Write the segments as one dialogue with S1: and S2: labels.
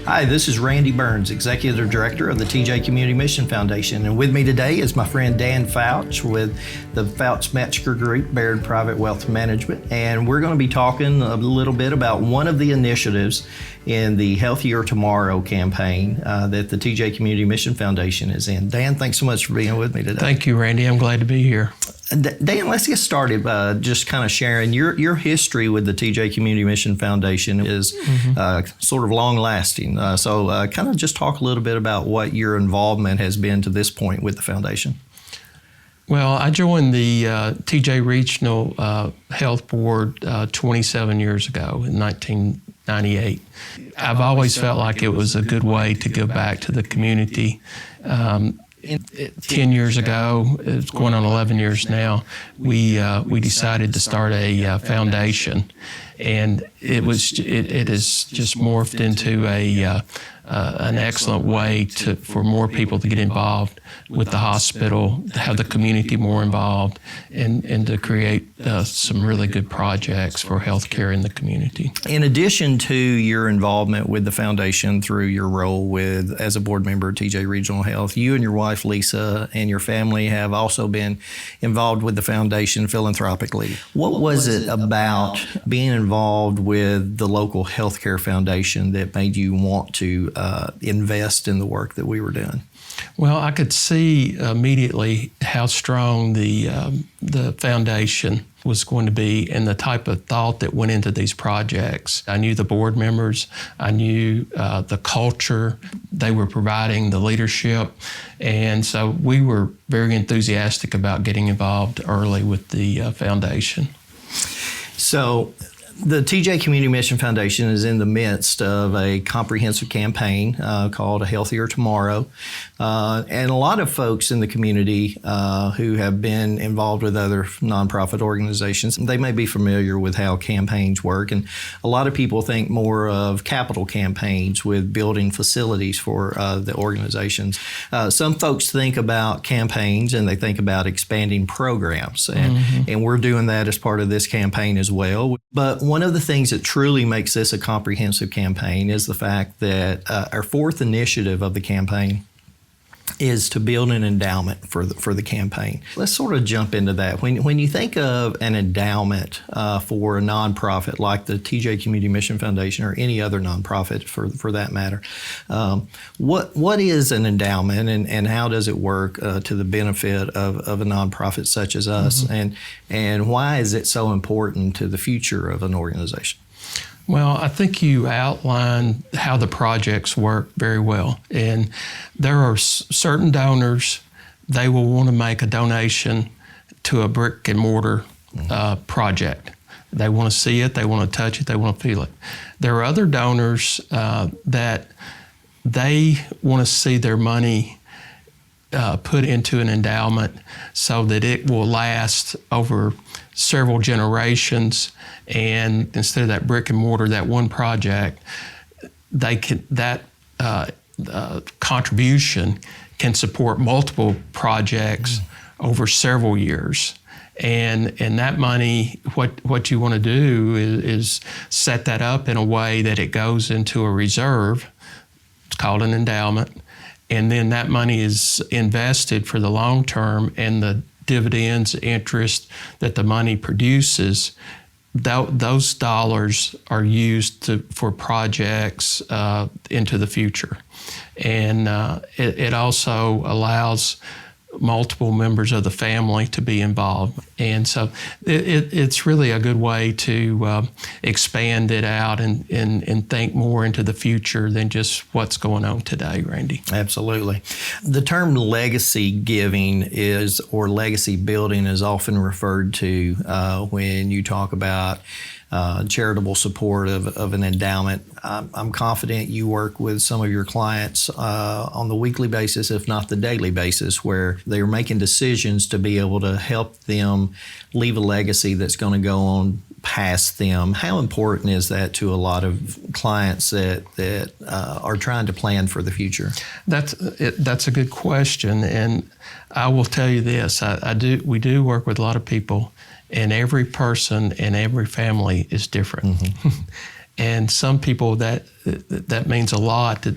S1: Hi, this is Randy Burns, Executive Director of the TJ Community Mission Foundation, and with me today is my friend Dan Fouch with the Fouch-Metzger Group, Baird Private Wealth Management, and we're going to be talking a little bit about one of the initiatives in the Healthier Tomorrow campaign that the TJ Community Mission Foundation is in. Dan, thanks so much for being with me today.
S2: Thank you, Randy. I'm glad to be here.
S1: Dan, let's get started by just kind of sharing your history with the TJ Community Mission Foundation is sort of long-lasting. So kind of just talk a little bit about what your involvement has been to this point with the foundation.
S2: Well, I joined the TJ Regional Health Board 27 years ago in 1998. I've always felt like it was a good way to give back to the community. 10 years ago, it's going on 11 years now, we decided to start a foundation, and it has just morphed into an excellent way for more people to get involved with the hospital, to have the community more involved, and to create some really good projects for healthcare in the community.
S1: In addition to your involvement with the foundation through your role as a board member at TJ Regional Health, you and your wife Lisa and your family have also been involved with the foundation philanthropically. What was it about being involved with the local healthcare foundation that made you want to invest in the work that we were doing?
S2: Well, I could see immediately how strong the foundation was going to be and the type of thought that went into these projects. I knew the board members, I knew the culture they were providing, the leadership, and so we were very enthusiastic about getting involved early with the foundation.
S1: So the TJ Community Mission Foundation is in the midst of a comprehensive campaign called A Healthier Tomorrow. And a lot of folks in the community who have been involved with other nonprofit organizations, they may be familiar with how campaigns work. And a lot of people think more of capital campaigns with building facilities for the organizations. Some folks think about campaigns and they think about expanding programs. And we're doing that as part of this campaign as well. But one of the things that truly makes this a comprehensive campaign is the fact that our fourth initiative of the campaign is to build an endowment for the campaign. Let's sort of jump into that. When you think of an endowment for a nonprofit like the TJ Community Mission Foundation or any other nonprofit for that matter, what is an endowment and how does it work to the benefit of a nonprofit such as us, and why is it so important to the future of an organization?
S2: Well, I think you outlined how the projects work very well. And there are certain donors, they will want to make a donation to a brick and mortar project. They want to see it, they want to touch it, they want to feel it. There are other donors that they want to see their money put into an endowment so that it will last over several generations, and instead of that brick and mortar, that one project, that contribution can support multiple projects over several years. And that money, what you want to do is set that up in a way that it goes into a reserve. It's called an endowment. And then that money is invested for the long term, and the dividends, interest that the money produces, those dollars are used for projects into the future. And it also allows multiple members of the family to be involved. And so it's really a good way to expand it out and think more into the future than just what's going on today, Randy.
S1: Absolutely. The term legacy giving or legacy building is often referred to when you talk about charitable support of an endowment. I'm confident you work with some of your clients on the weekly basis, if not the daily basis, where they're making decisions to be able to help them leave a legacy that's going to go on past them. How important is that to a lot of clients that are trying to plan for the future?
S2: That's a good question, and I will tell you this: we do work with a lot of people, and every person and every family is different. And some people that means a lot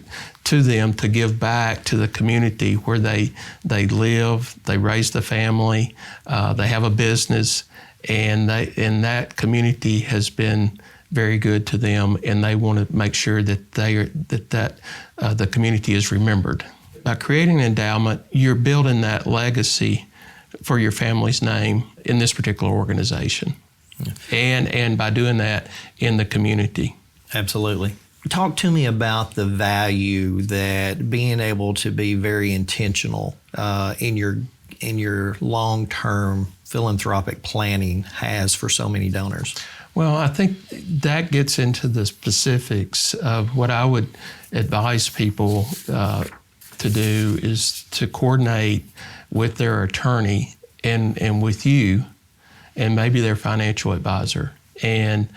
S2: to them to give back to the community where they live, they raise the family, they have a business, and that community has been very good to them, and they want to make sure that the community is remembered. By creating an endowment, you're building that legacy for your family's name in this particular organization. And by doing that in the community.
S1: Absolutely. Talk to me about the value that being able to be very intentional in your long-term philanthropic planning has for so many donors.
S2: Well, I think that gets into the specifics of what I would advise people to do is to coordinate with their attorney and with you and maybe their financial advisor, and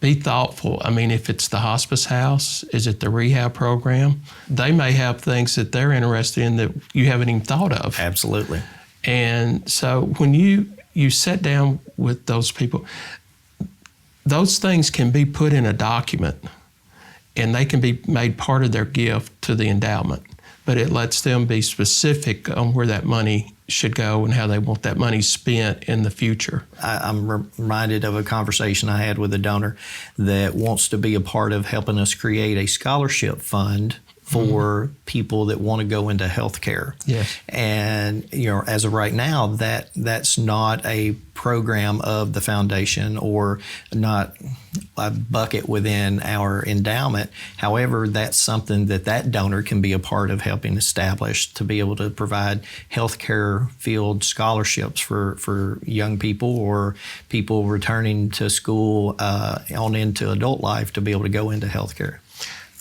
S2: be thoughtful. I mean, if it's the hospice house, is it the rehab program? They may have things that they're interested in that you haven't even thought of.
S1: Absolutely.
S2: And so when you sit down with those people, those things can be put in a document and they can be made part of their gift to the endowment, but it lets them be specific on where that money should go and how they want that money spent in the future.
S1: I'm reminded of a conversation I had with a donor that wants to be a part of helping us create a scholarship fund for people that want to go into healthcare.
S2: Yes.
S1: And as of right now, that's not a program of the foundation or not a bucket within our endowment. However, that's something that donor can be a part of helping establish to be able to provide healthcare field scholarships for young people or people returning to school on into adult life to be able to go into healthcare.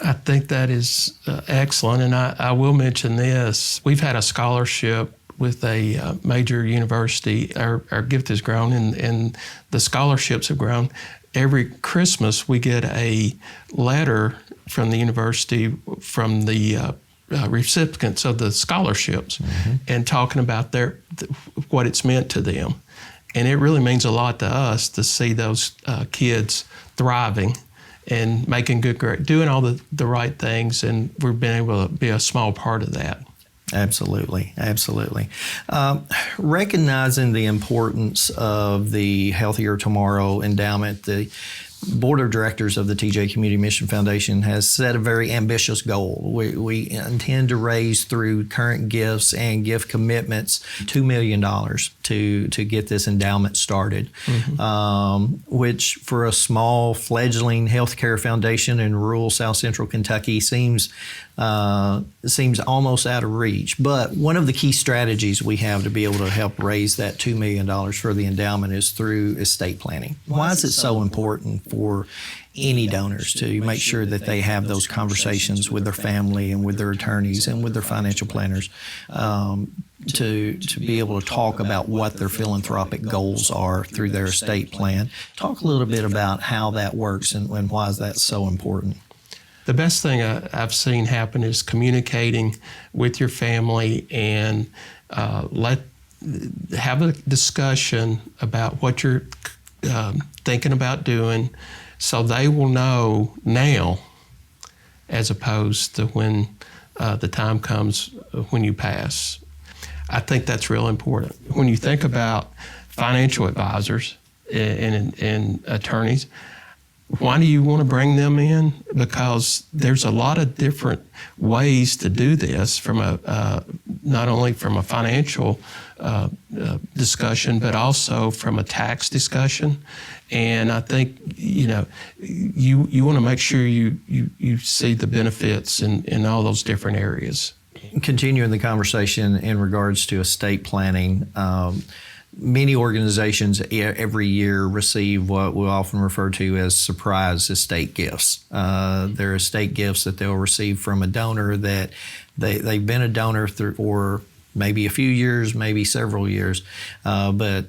S2: I think that is excellent, and I will mention this. We've had a scholarship with a major university. Our gift has grown, and the scholarships have grown. Every Christmas, we get a letter from the university from the recipients of the scholarships and talking about what it's meant to them. And it really means a lot to us to see those kids thriving and making good grades, doing all the right things, and we've been able to be a small part of that.
S1: Absolutely, absolutely. Recognizing the importance of the Healthier Tomorrow Endowment, the Board of Directors of the TJ Community Mission Foundation has set a very ambitious goal. We intend to raise through current gifts and gift commitments $2 million to get this endowment started, which for a small fledgling healthcare foundation in rural South Central Kentucky seems almost out of reach. But one of the key strategies we have to be able to help raise that $2 million for the endowment is through estate planning. Why is it so important for any donors to make sure that they have those conversations with their family and with their attorneys and with their financial planners to be able to talk about what their philanthropic goals are through their estate plan? Talk a little bit about how that works and why is that so important.
S2: The best thing I've seen happen is communicating with your family and have a discussion about what you're thinking about doing, so they will know now as opposed to when the time comes when you pass. I think that's real important. When you think about financial advisors and attorneys, why do you want to bring them in? Because there's a lot of different ways to do this, from not only from a financial discussion, but also from a tax discussion. And I think you want to make sure you see the benefits in all those different areas.
S1: Continuing the conversation in regards to estate planning. Many organizations every year receive what we often refer to as surprise estate gifts. They're estate gifts that they'll receive from a donor that they've been a donor for maybe a few years, maybe several years. But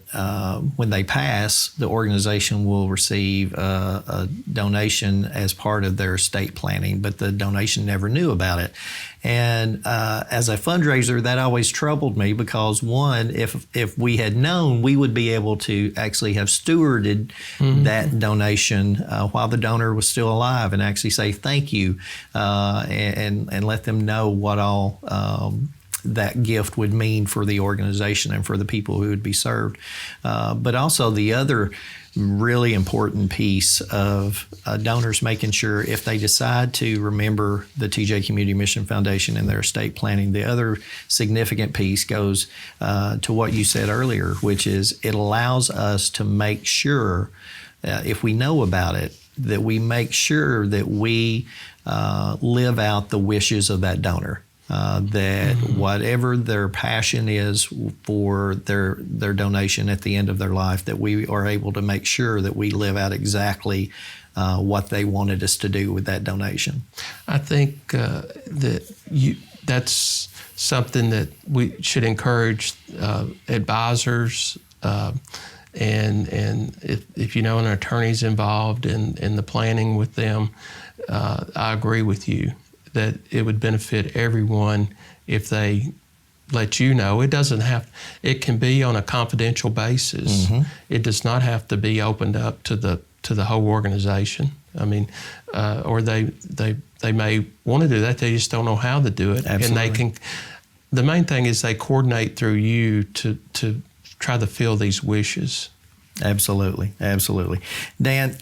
S1: when they pass, the organization will receive a donation as part of their estate planning, but the donation never knew about it. And as a fundraiser, that always troubled me because, one, if we had known, we would be able to actually have stewarded that donation while the donor was still alive and actually say thank you and let them know what all that gift would mean for the organization and for the people who would be served. But also the other really important piece of donors making sure if they decide to remember the TJ Community Mission Foundation in their estate planning, the other significant piece goes to what you said earlier, which is it allows us to make sure, if we know about it, that we make sure that we live out the wishes of that donor. That whatever their passion is for their donation at the end of their life, that we are able to make sure that we live out exactly what they wanted us to do with that donation.
S2: I think that's something that we should encourage advisors and if you know an attorney's involved in the planning with them, I agree with you that it would benefit everyone if they let you know. It can be on a confidential basis. It does not have to be opened up to the whole organization. I mean, or they may want to do that, they just don't know how to do it.
S1: Absolutely.
S2: And the main thing is they coordinate through you to try to fill these wishes.
S1: Absolutely, absolutely. Dan,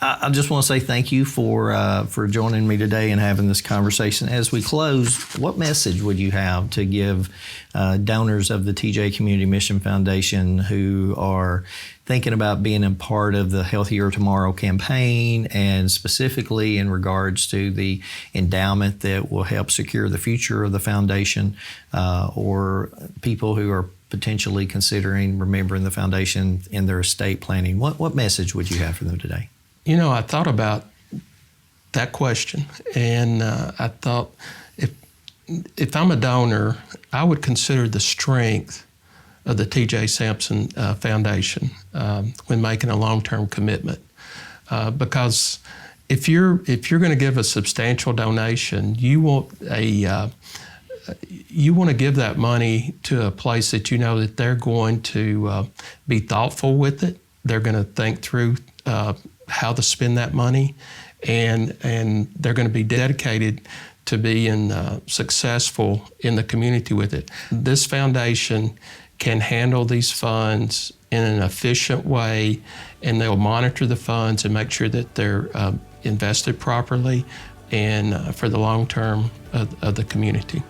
S1: I just want to say thank you for joining me today and having this conversation. As we close, what message would you have to give donors of the TJ Community Mission Foundation who are thinking about being a part of the Healthier Tomorrow campaign, and specifically in regards to the endowment that will help secure the future of the foundation, or people who are potentially considering remembering the foundation in their estate planning? What message would you have for them today?
S2: You know, I thought about that question, and I thought if I'm a donor, I would consider the strength of the TJ Sampson Foundation when making a long-term commitment, because if you're going to give a substantial donation, you want to give that money to a place that you know that they're going to be thoughtful with it. They're going to think through how to spend that money, and they're going to be dedicated to being successful in the community with it. This foundation can handle these funds in an efficient way, and they'll monitor the funds and make sure that they're invested properly and for the long term of the community.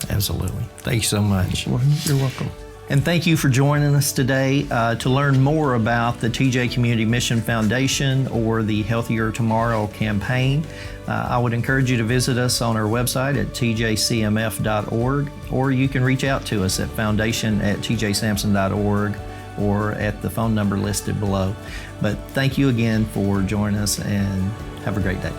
S1: Absolutely. Thank you so much.
S2: Well, you're welcome.
S1: And thank you for joining us today. To learn more about the TJ Community Mission Foundation or the Healthier Tomorrow campaign, I would encourage you to visit us on our website at tjcmf.org, or you can reach out to us at foundation@tjsampson.org or at the phone number listed below. But thank you again for joining us, and have a great day.